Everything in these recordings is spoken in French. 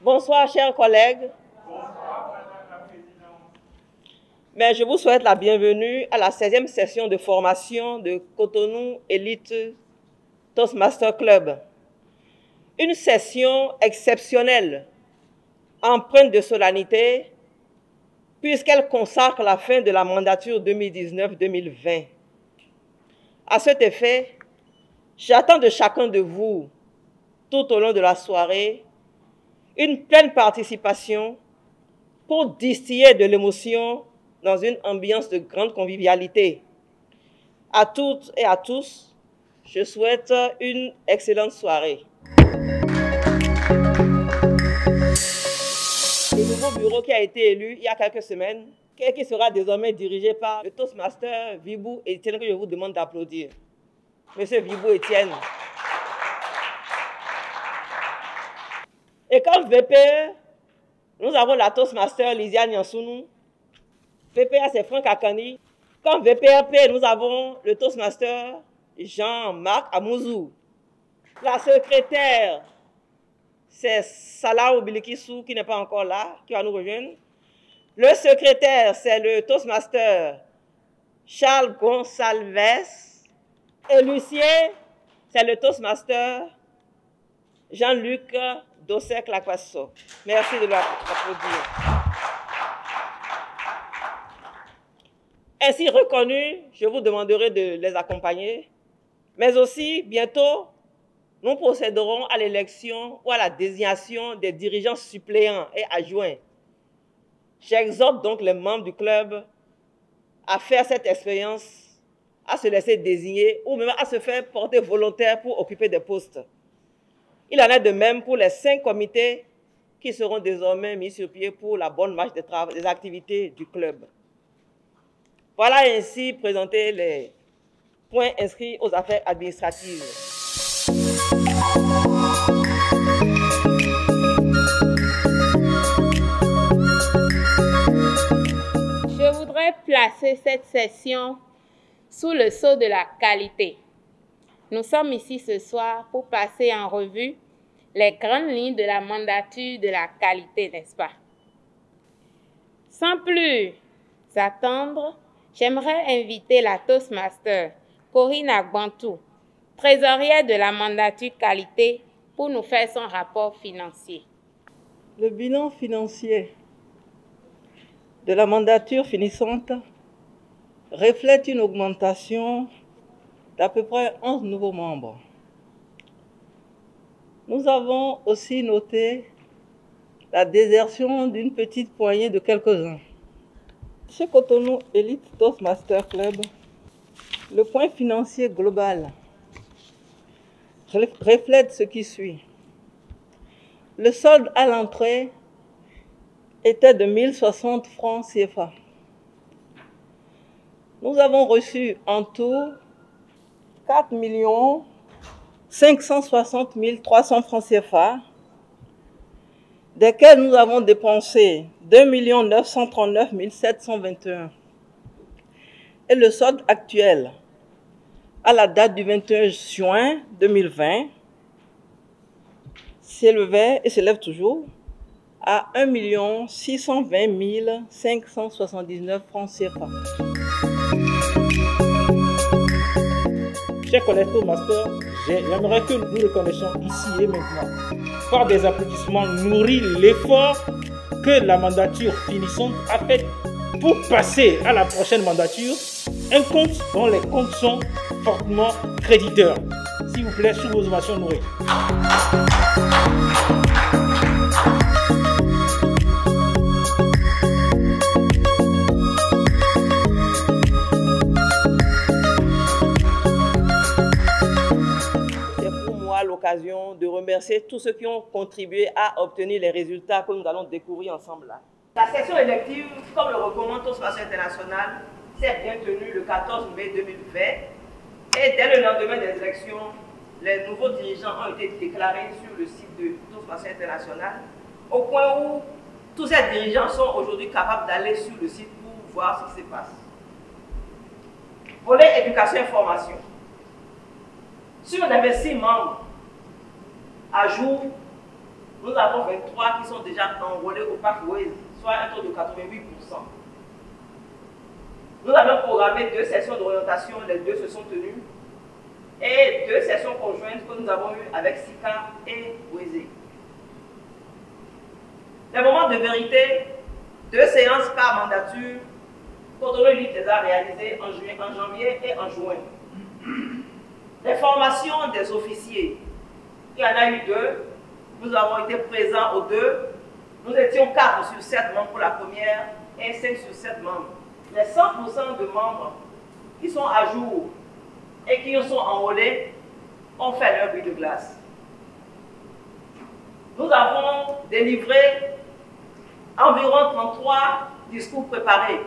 Bonsoir, chers collègues. Mais je vous souhaite la bienvenue à la 16e session de formation de Cotonou Elite Toastmaster Club. Une session exceptionnelle, empreinte de solennité, puisqu'elle consacre la fin de la mandature 2019-2020. À cet effet, j'attends de chacun de vous, tout au long de la soirée, une pleine participation pour distiller de l'émotion dans une ambiance de grande convivialité. À toutes et à tous, je souhaite une excellente soirée. Le nouveau bureau qui a été élu il y a quelques semaines, qui sera désormais dirigé par le Toastmaster Vibou Etienne, que je vous demande d'applaudir. Monsieur Vibou Etienne. Et comme VPE, nous avons la Toastmaster Lysia Nyansounou. VPA, c'est Franck Akani. Comme VPRP, nous avons le Toastmaster Jean-Marc Amouzou. La secrétaire, c'est Salah Obilikissou, qui n'est pas encore là, qui va nous rejoindre. Le secrétaire, c'est le Toastmaster Charles Gonsalves. Et l'huissier, c'est le Toastmaster Jean-Luc Dossek-Lacquasso. Merci de l'applaudir. Ainsi reconnus, je vous demanderai de les accompagner. Mais aussi, bientôt, nous procéderons à l'élection ou à la désignation des dirigeants suppléants et adjoints. J'exhorte donc les membres du club à faire cette expérience, à se laisser désigner ou même à se faire porter volontaire pour occuper des postes. Il en est de même pour les 5 comités qui seront désormais mis sur pied pour la bonne marche des activités du club. Voilà ainsi présentés les points inscrits aux affaires administratives. Je voudrais placer cette session sous le sceau de la qualité. Nous sommes ici ce soir pour passer en revue les grandes lignes de la mandature de la qualité, n'est-ce pas? Sans plus attendre, j'aimerais inviter la Toastmaster Corinne Agbantou, trésorière de la mandature qualité, pour nous faire son rapport financier. Le bilan financier de la mandature finissante reflète une augmentation d'à peu près 11 nouveaux membres. Nous avons aussi noté la désertion d'une petite poignée de quelques-uns. Chez Cotonou Elite Toastmaster Club, le point financier global reflète ce qui suit. Le solde à l'entrée était de 1060 francs CFA. Nous avons reçu en tout 4 560 300 francs CFA, desquels nous avons dépensé 2 939 721. Et le solde actuel, à la date du 21 juin 2020, s'élevait et s'élève toujours à 1 620 579 francs CFA. Chers collègues Toastmasters, j'aimerais que nous reconnaissions ici et maintenant, par des applaudissements nourris, l'effort que la mandature finissante a fait pour passer à la prochaine mandature, un compte dont les comptes sont fortement créditeurs. S'il vous plaît, sous vos ovations nourries. L'occasion de remercier tous ceux qui ont contribué à obtenir les résultats que nous allons découvrir ensemble là. La session élective, comme le recommande Toastmaster International, s'est bien tenue le 14 mai 2020 et dès le lendemain des élections, les nouveaux dirigeants ont été déclarés sur le site de Toastmaster International au point où tous ces dirigeants sont aujourd'hui capables d'aller sur le site pour voir ce qui se passe. Volet éducation et formation. Sur les 26 membres à jour, nous avons 23 qui sont déjà enrôlés au Pathways, soit un taux de 88%. Nous avons programmé 2 sessions d'orientation, les 2 se sont tenues, et 2 sessions conjointes que nous avons eues avec SICA et Wézé. Les moments de vérité, 2 séances par mandature, Cotonou Elite les a réalisées en janvier et en juin. Les formations des officiers, il y en a eu 2, nous avons été présents aux 2, nous étions 4 sur 7 membres pour la première et 5 sur 7 membres. Les 100% de membres qui sont à jour et qui sont enrôlés ont fait leur bris de glace. Nous avons délivré environ 33 discours préparés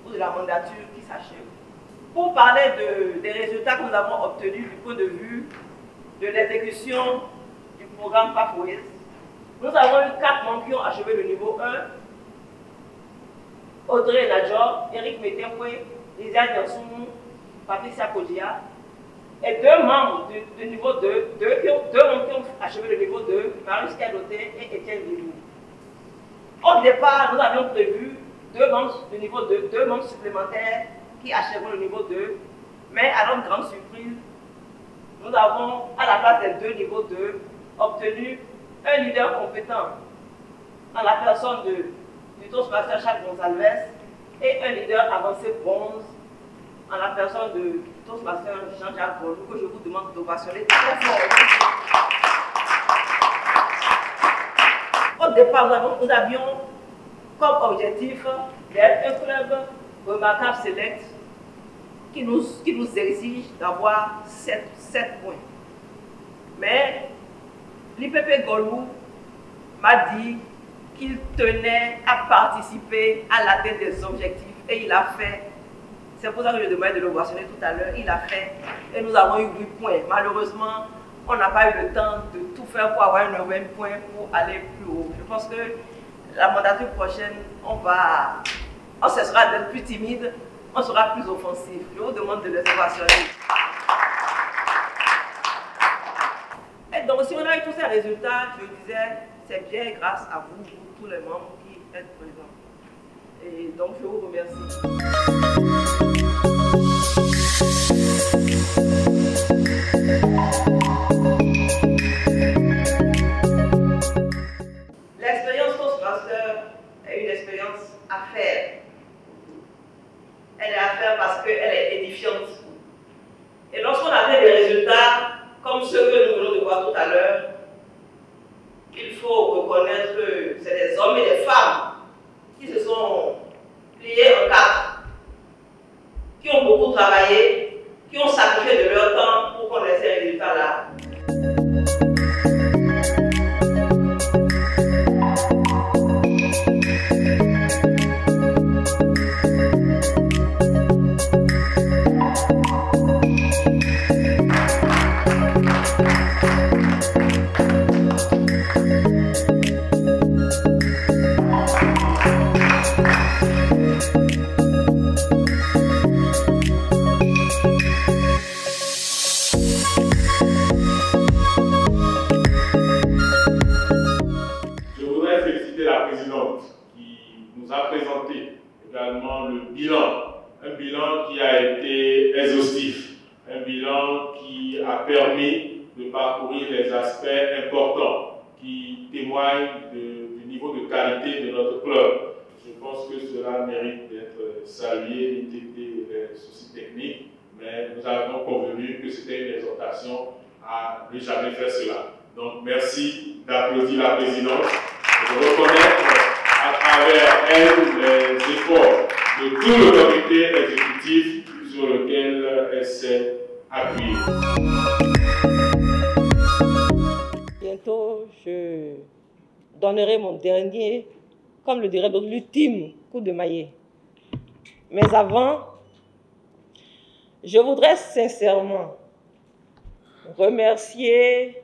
pour la mandature qui s'achève. Pour parler des résultats que nous avons obtenus du point de vue de l'exécution du programme Pathways, nous avons eu 4 membres qui ont achevé le niveau 1, Audrey Nadjor, Eric Metekwe, Lisa Dersoumou, Patricia Kodia, et 2 membres du niveau 2, 2 membres qui ont achevé le niveau 2, Marius Kadoté et Étienne Lilou. Au départ, nous avions prévu 2 membres du niveau 2, 2 membres supplémentaires qui achèveront le niveau 2, mais à notre grande surprise, nous avons, à la place des 2 niveaux 2, obtenu un leader compétent en la personne du Toastmaster Jacques Gonzalez et un leader avancé bronze en la personne de Toastmaster Jean-Jacques Bollou, que je vous demande d'ovationner très fort. Au départ, nous avions comme objectif d'être un club remarquable select qui nous exige d'avoir 7 points. Mais l'IPP Golou m'a dit qu'il tenait à participer à l'atteinte des objectifs et il a fait. C'est pour ça que je demandais de l'ovationner tout à l'heure. Il a fait et nous avons eu 8 points. Malheureusement, on n'a pas eu le temps de tout faire pour avoir un 9e point pour aller plus haut. Je pense que la mandature prochaine, on cessera d'être plus timide, on sera plus offensif. Je vous demande de les ovationner. Et donc, si on a eu tous ces résultats, je disais, c'est bien grâce à vous, tous les membres qui êtes présents. Et donc, je vous remercie. L'expérience Toastmaster est une expérience à faire. Elle est à faire parce qu'elle est édifiante. Et lorsqu'on atteint des résultats comme ceux que nous venons de voir tout à l'heure, il faut reconnaître que c'est des hommes et des femmes qui se sont pliés en 4, qui ont beaucoup travaillé, qui ont sacrifié de leur temps pour qu'on ait ces résultats-là. Un bilan qui a été exhaustif, un bilan qui a permis de parcourir les aspects importants qui témoignent du niveau de qualité de notre club. Je pense que cela mérite d'être salué, n'était les soucis techniques, mais nous avons convenu que c'était une exhortation à ne jamais faire cela. Donc merci d'applaudir la présidente et de reconnaître à travers elle les efforts de tout le comité exécutif sur lequel elle s'est appuyée. Bientôt, je donnerai mon dernier, comme le dirait l'autre, l'ultime coup de maillet. Mais avant, je voudrais sincèrement remercier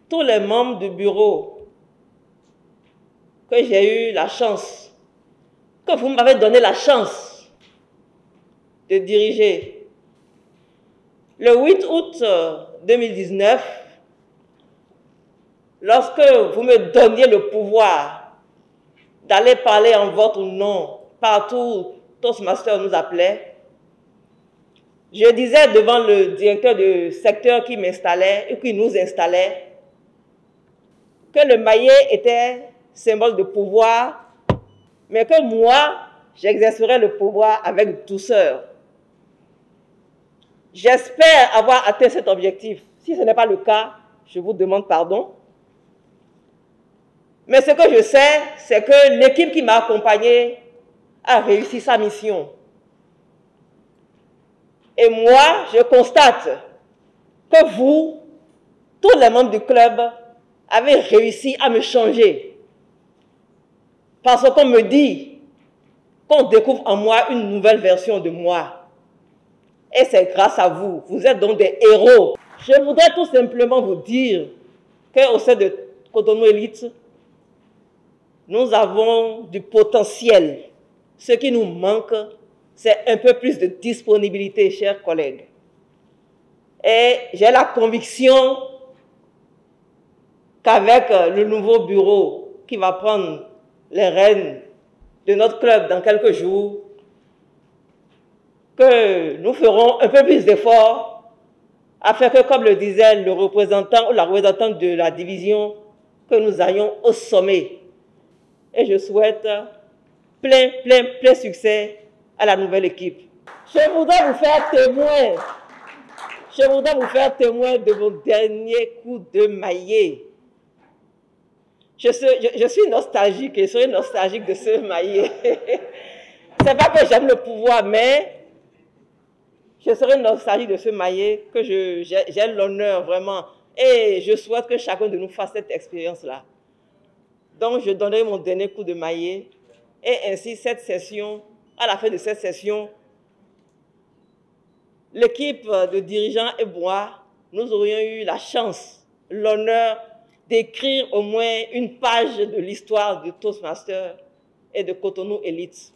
tous les membres du bureau que j'ai eu la chance, que vous m'avez donné la chance de diriger. Le 8 août 2019, lorsque vous me donniez le pouvoir d'aller parler en votre nom partout où Toastmasters nous appelait, je disais devant le directeur de secteur qui m'installait et qui nous installait que le maillet était symbole de pouvoir, mais que moi, j'exercerais le pouvoir avec douceur. J'espère avoir atteint cet objectif. Si ce n'est pas le cas, je vous demande pardon. Mais ce que je sais, c'est que l'équipe qui m'a accompagné a réussi sa mission. Et moi, je constate que vous, tous les membres du club, avez réussi à me changer. Parce qu'on me dit qu'on découvre en moi une nouvelle version de moi. Et c'est grâce à vous. Vous êtes donc des héros. Je voudrais tout simplement vous dire qu'au sein de Cotonou Elite, nous avons du potentiel. Ce qui nous manque, c'est un peu plus de disponibilité, chers collègues. Et j'ai la conviction qu'avec le nouveau bureau qui va prendre les rênes de notre club dans quelques jours, que nous ferons un peu plus d'efforts afin que, comme le disait le représentant ou la représentante de la division, que nous allions au sommet. Et je souhaite plein succès à la nouvelle équipe. Je voudrais vous faire témoin. Je voudrais vous faire témoin de mon dernier coup de maillet. Je suis nostalgique et je serai nostalgique de ce maillet. C'est pas que j'aime le pouvoir, mais je serai nostalgique de ce maillet, que j'ai l'honneur vraiment. Et je souhaite que chacun de nous fasse cette expérience-là. Donc, je donnerai mon dernier coup de maillet. Et ainsi, cette session, à la fin de cette session, l'équipe de dirigeants et moi, nous aurions eu la chance, l'honneur d'écrire au moins une page de l'histoire de Toastmasters et de Cotonou Elite.